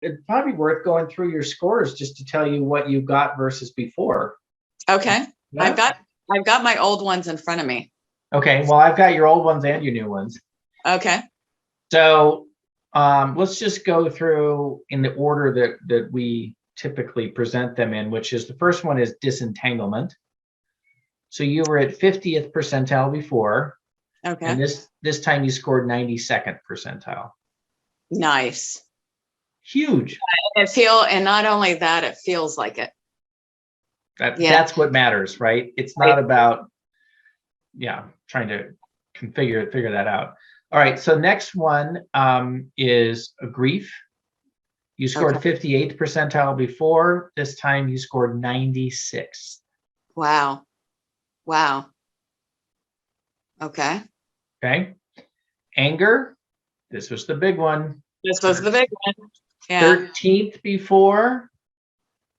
it'd probably be worth going through your scores just to tell you what you got versus before. Okay. Yeah. I've got my old ones in front of me. Okay. Well, I've got your old ones and your new ones. Okay. So let's just go through in the order that we typically present them in, which is the first one is disentanglement. So you were at 50th percentile before. Okay. And this time you scored 92nd percentile. Nice. Huge. And not only that, it feels like it. That's what matters, right? It's not about, trying to figure that out. All right. So next one is a grief. You scored 58th percentile before. This time you scored 96. Wow. Wow. Okay. Okay. Anger. This was the big one. This was the big one. Yeah. 13th before.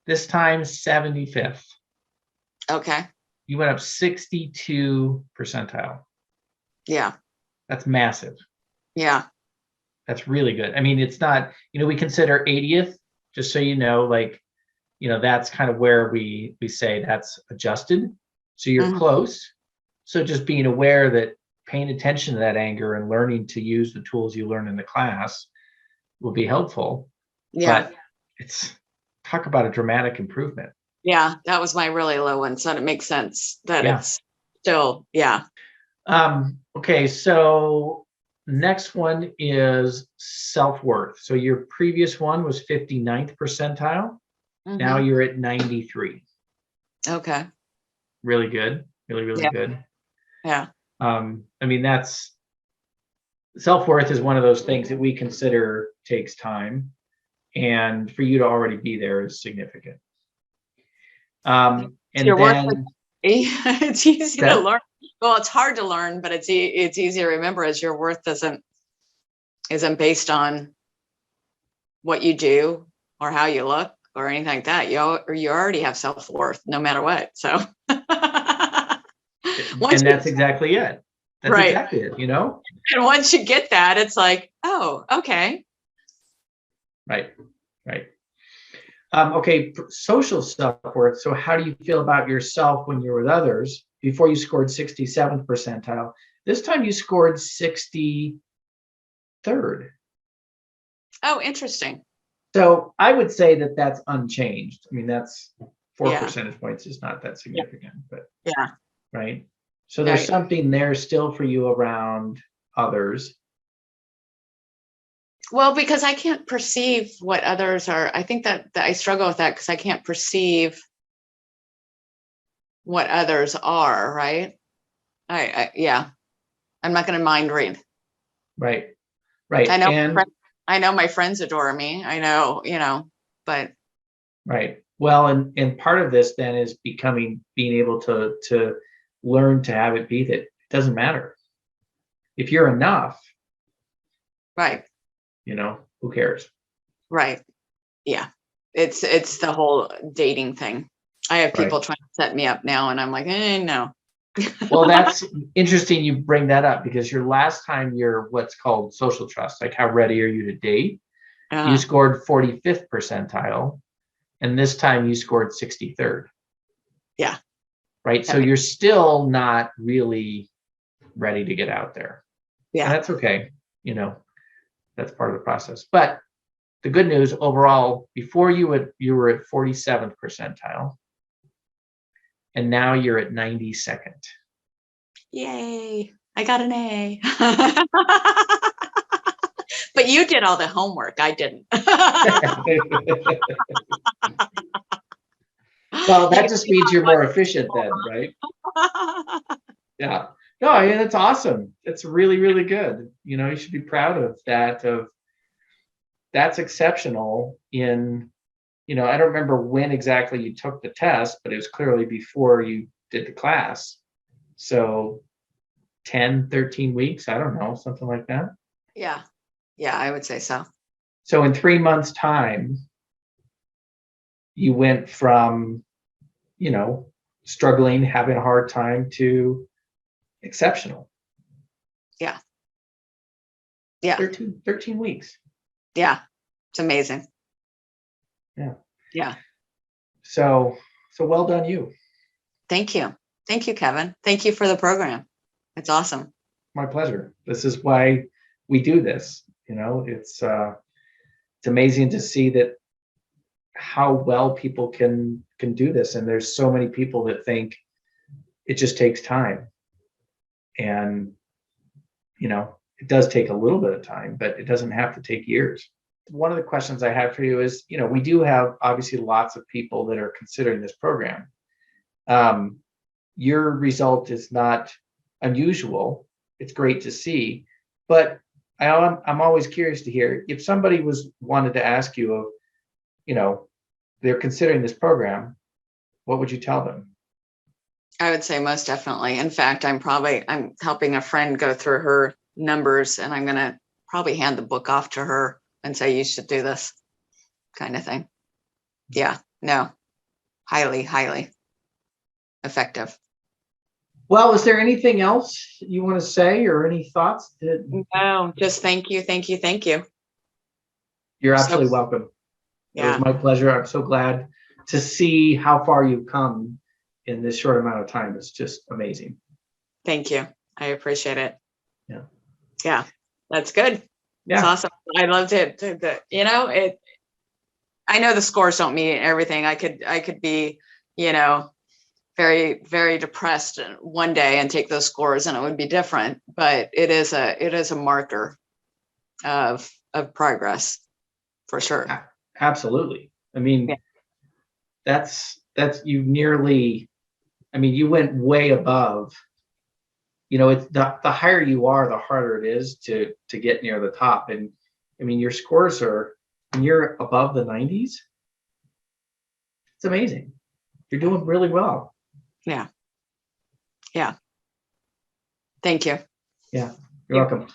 This time 75th. Okay. You went up 62 percentile. Yeah. That's massive. Yeah. That's really good. I mean, it's not, we consider 80th, just so you know, that's kind of where we say that's adjusted. So you're close. So just being aware that paying attention to that anger and learning to use the tools you learn in the class will be helpful. Yeah. But talk about a dramatic improvement. Yeah, that was my really low one. So it makes sense that it's still, Okay, so next one is self-worth. So your previous one was 59th percentile. Now you're at 93. Okay. Really good. Really, really good. Yeah. I mean, that's self-worth is one of those things that we consider takes time. And for you to already be there is significant. And then it's easy to learn. Well, it's hard to learn, but it's easy to remember as your worth isn't based on what you do or how you look or anything like that. You already have self-worth no matter what. So and that's exactly it. That's exactly it, And once you get that, it's like, oh, okay. Right. Okay, social self-worth. So how do you feel about yourself when you're with others? Before you scored 67th percentile. This time you scored 63rd. Oh, interesting. So I would say that that's unchanged. I mean, that's 4 percentage points is not that significant, but right. So there's something there still for you around others. Well, because I can't perceive what others are. I think that I struggle with that because I can't perceive what others are, right? I'm not going to mind read. Right. I know my friends adore me. I know, but. Right. Well, and part of this then is being able to learn to have it be that it doesn't matter. If you're enough. Right. Who cares? Right. Yeah. It's the whole dating thing. I have people trying to set me up now and I'm like, no. Well, that's interesting you bring that up because your last time you're what's called social trust, like how ready are you to date? You scored 45th percentile and this time you scored 63rd. Yeah. Right. So you're still not really ready to get out there. Yeah. And that's okay. That's part of the process. But the good news overall, before you were at 47th percentile. And now you're at 92nd. Yay. I got an A. But you did all the homework. I didn't. Well, that just means you're more efficient then, right? Yeah. No, I mean, that's awesome. It's really, really good. You should be proud of that. That's exceptional in, I don't remember when exactly you took the test, but it was clearly before you did the class. So 10, 13 weeks, I don't know, something like that. Yeah. Yeah, I would say so. So in 3 months' time, you went from, struggling, having a hard time to exceptional. Yeah. Yeah. 13 weeks. Yeah. It's amazing. Yeah. Yeah. So well done, you. Thank you. Thank you, Kevin. Thank you for the program. It's awesome. My pleasure. This is why we do this. It's amazing to see that how well people can do this. And there's so many people that think it just takes time. And, it does take a little bit of time, but it doesn't have to take years. One of the questions I have for you is, we do have obviously lots of people that are considering this program. Your result is not unusual. It's great to see, but I'm always curious to hear if somebody wanted to ask you, they're considering this program, what would you tell them? I would say most definitely. In fact, I'm helping a friend go through her numbers, and I'm going to probably hand the book off to her and say, you should do this kind of thing. Yeah, no, highly, highly effective. Well, is there anything else you want to say or any thoughts? No, just thank you. Thank you. Thank you. You're absolutely welcome. Yeah. It was my pleasure. I'm so glad to see how far you've come in this short amount of time. It's just amazing. Thank you. I appreciate it. Yeah. Yeah, that's good. Yeah. It's awesome. I loved it. I know the scores don't mean everything. I could be, very, very depressed one day and take those scores and it would be different, but it is a marker of progress for sure. Absolutely. I mean, Yeah. that's you nearly, you went way above, it's the higher you are, the harder it is to get near the top. And your scores are, when you're above the 90s, it's amazing. You're doing really well. Yeah. Yeah. Thank you. Yeah. You're welcome.